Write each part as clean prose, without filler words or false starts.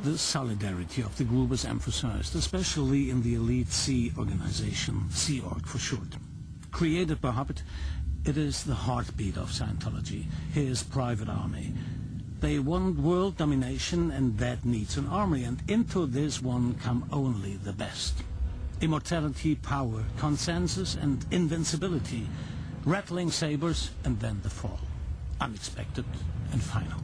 The solidarity of the group is emphasized, especially in the elite C organization, Sea Org for short. Created by Hobbit, it is the heartbeat of Scientology, his private army. They want world domination, and that needs an army, and into this one come only the best. Immortality, power, consensus, and invincibility, rattling sabers, and then the fall. Unexpected and final.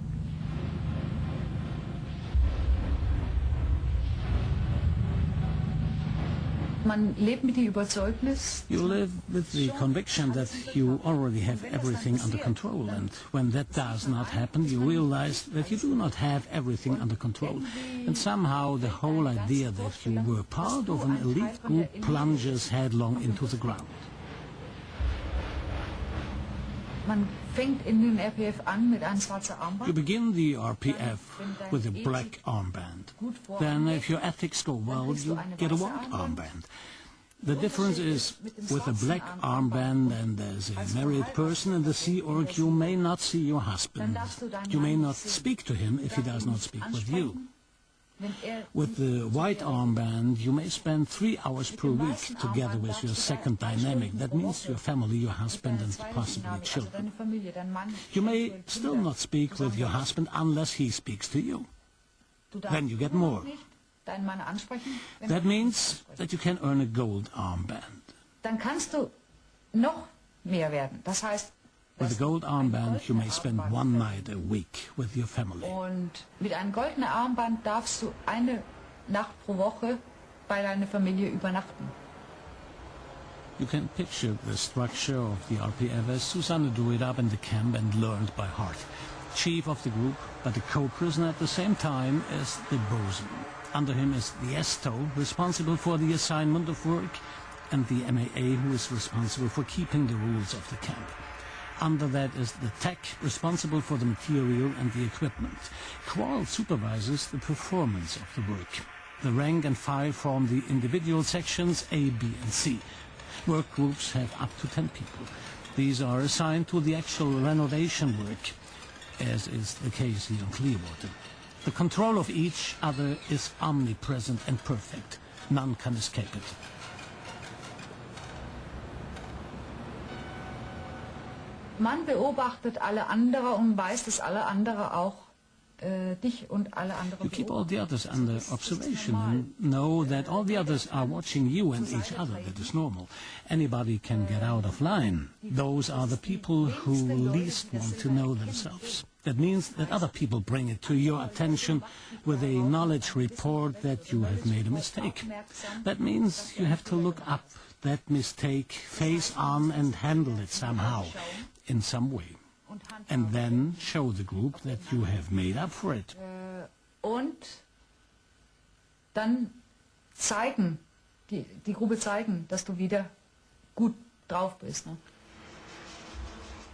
You live with the conviction that you already have everything under control, and when that does not happen, you realize that you do not have everything under control. And somehow the whole idea that you were part of an elite group plunges headlong into the ground. You begin the RPF with a black armband. Then, if your ethics go well, you get a white armband. The difference is, with a black armband and as a married person in the Sea Org, you may not see your husband. You may not speak to him if he does not speak with you. With the white armband, you may spend 3 hours per week together with your second dynamic. That means your family, your husband, and possibly children. You may still not speak with your husband unless he speaks to you. Then you get more. That means that you can earn a gold armband. With a gold armband, you may spend 1 night a week with your family. Und mit einem goldenen Armband darfst du eine Nacht pro Woche bei deiner Familie übernachten. You can picture the structure of the RPF as Susanne drew it up in the camp and learned by heart. Chief of the group, but a co-prisoner at the same time as the bosun. Under him is the Esto, responsible for the assignment of work, and the MAA, who is responsible for keeping the rules of the camp. Under that is the tech, responsible for the material and the equipment. Qual supervises the performance of the work. The rank and file form the individual sections A, B, and C. Work groups have up to 10 people. These are assigned to the actual renovation work, as is the case here in Clearwater. The control of each other is omnipresent and perfect. None can escape it. Man beobachtet alle andere und weiß, dass alle andere auch dich und alle andere You keep all the others under observation and know that all the others are watching you and each other. That is normal. Anybody can get out of line. Those are the people who least want to know themselves. That means that other people bring it to your attention with a knowledge report that you have made a mistake. That means you have to look up that mistake, face on, and handle it somehow, in some way. And then show the group that you have made up for it. Und dann zeigen, die Gruppe zeigen, dass du wieder gut drauf bist. Ne?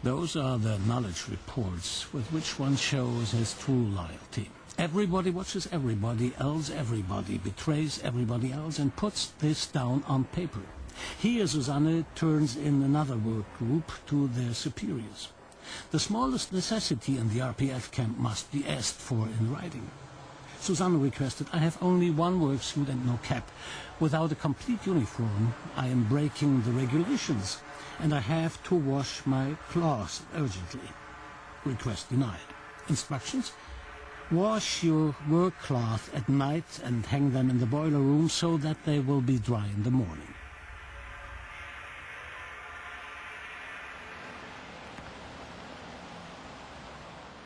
Those are the knowledge reports with which one shows his true loyalty. Everybody watches everybody else, everybody betrays everybody else, and puts this down on paper. Here, Susanne turns in another work group to their superiors. The smallest necessity in the RPF camp must be asked for in writing. Susanne requested, I have only 1 work suit and no cap. Without a complete uniform, I am breaking the regulations, and I have to wash my clothes urgently. Request denied. Instructions? Wash your work cloth at night and hang them in the boiler room so that they will be dry in the morning.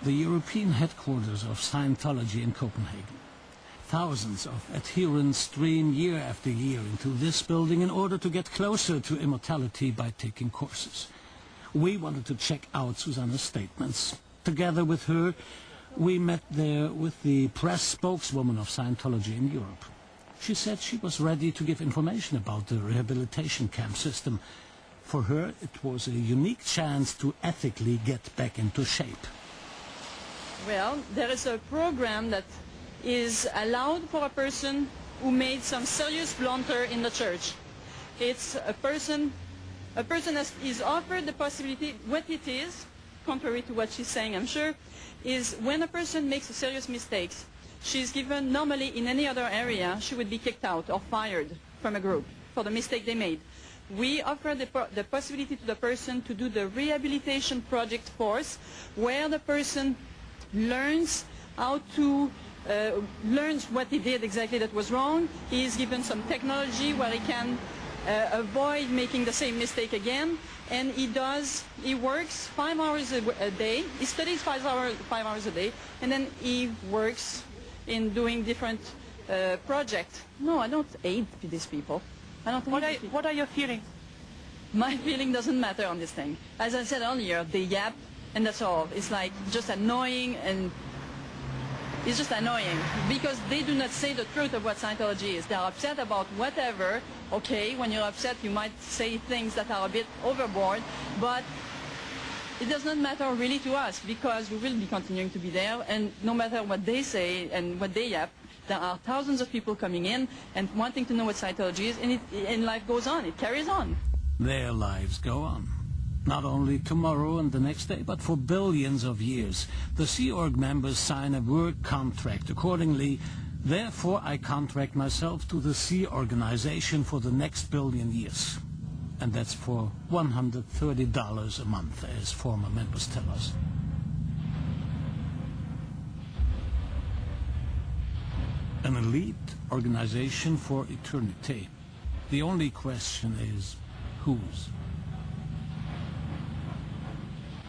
The European headquarters of Scientology in Copenhagen. Thousands of adherents stream year after year into this building in order to get closer to immortality by taking courses. We wanted to check out Susanne's statements. Together with her, we met there with the press spokeswoman of Scientology in Europe. She said she was ready to give information about the rehabilitation camp system. For her, it was a unique chance to ethically get back into shape. Well, there is a program that is allowed for a person who made some serious blunder in the church. It's a person that is offered the possibility, what it is, contrary to what she's saying, I'm sure, is when a person makes a serious mistake, she's given, normally in any other area, she would be kicked out or fired from a group for the mistake they made. We offer the possibility to the person to do the rehabilitation project course, where the person learns how to learns what he did exactly that was wrong. He is given some technology where he can avoid making the same mistake again, and he works 5 hours a day. He studies 5 hours a day, and then he works in doing different projects. No, I don't hate these people. I don't hate people. What are your feelings? My feeling doesn't matter on this thing. As I said earlier, they yap, and that's all. It's like just annoying, and it's just annoying because they do not say the truth of what Scientology is. They're upset about whatever. Okay, when you're upset, you might say things that are a bit overboard, but it does not matter really to us because we will be continuing to be there, and no matter what they say and what they yap, there are thousands of people coming in and wanting to know what Scientology is, and life goes on. It carries on. Their lives go on. Not only tomorrow and the next day, but for billions of years. The Sea Org members sign a work contract. Accordingly, therefore, I contract myself to the Sea Organization for the next billion years. And that's for $130 a month, as former members tell us. An elite organization for eternity. The only question is, whose?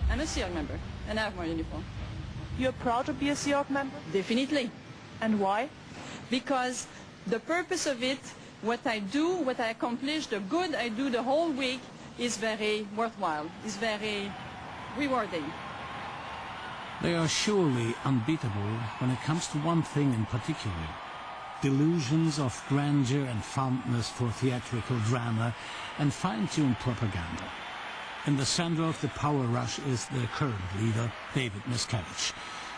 I'm a Sea Org member, and I have my uniform. You're proud to be a Sea Org member? Definitely. And why? Because the purpose of it, what I do, what I accomplish, the good I do the whole week is very worthwhile, is very rewarding. They are surely unbeatable when it comes to one thing in particular. Delusions of grandeur and fondness for theatrical drama and fine-tuned propaganda. In the center of the power rush is the current leader, David Miscavige.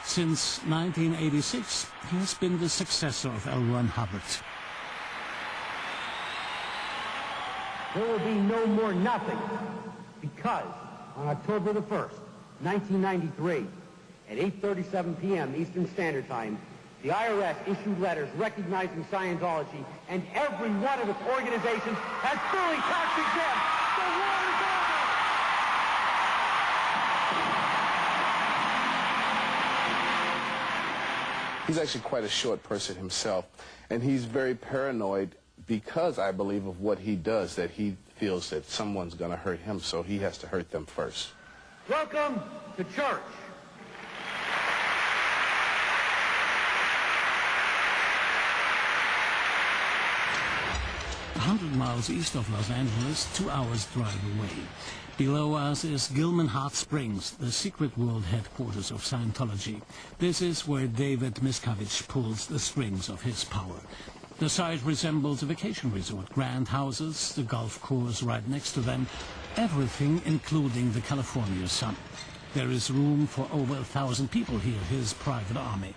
Since 1986, he has been the successor of L. Ron Hubbard. There will be no more nothing because on October the 1st, 1993, at 8:37 p.m. Eastern Standard Time, the IRS issued letters recognizing Scientology, and every one of its organizations has fully tax-exempt. The war is over! He's actually quite a short person himself, and he's very paranoid because, I believe, of what he does, that he feels that someone's going to hurt him, so he has to hurt them first. Welcome to church. 100 miles east of Los Angeles, 2 hours drive away. Below us is Gilman Hot Springs, the secret world headquarters of Scientology. This is where David Miscavige pulls the strings of his power. The site resembles a vacation resort, grand houses, the golf course right next to them, everything including the California sun. There is room for over 1,000 people here, his private army.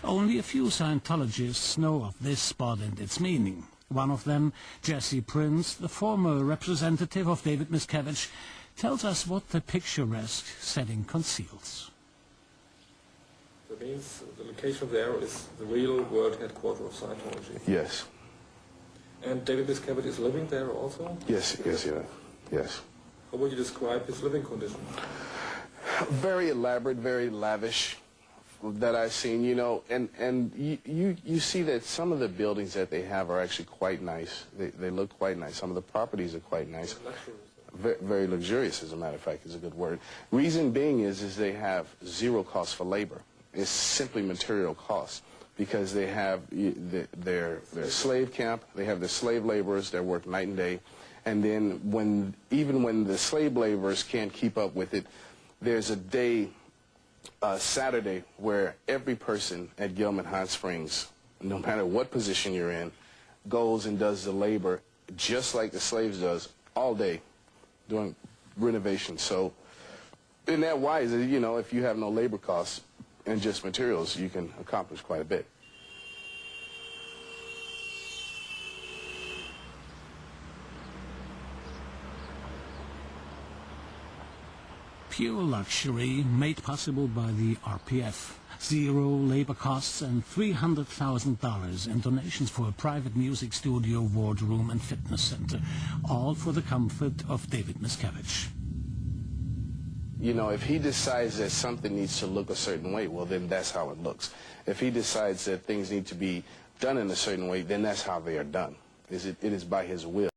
Only a few Scientologists know of this spot and its meaning. One of them, Jesse Prince, the former representative of David Miscavige, tells us what the picturesque setting conceals. That means the location there is the real world headquarters of Scientology. Yes. And David Miscavige is living there also? Yes. How would you describe his living condition? Very elaborate, very lavish that I've seen, you know, and you see that some of the buildings that they have are actually quite nice. They look quite nice. Some of the properties are quite nice. Very luxurious, as a matter of fact, is a good word. Reason being is they have zero cost for labor. It's simply material costs because they have their slave camp, they have their slave laborers that work night and day, and then even when the slave laborers can't keep up with it, there's a day, Saturday, where every person at Gilman Hot Springs, no matter what position you're in, goes and does the labor just like the slaves does all day doing renovation. So in that wise, you know, if you have no labor costs and just materials, you can accomplish quite a bit. Pure luxury made possible by the RPF. Zero labor costs and $300,000 in donations for a private music studio, wardroom and fitness center, all for the comfort of David Miscavige. You know, if he decides that something needs to look a certain way, well, then that's how it looks. If he decides that things need to be done in a certain way, then that's how they are done. It is by his will.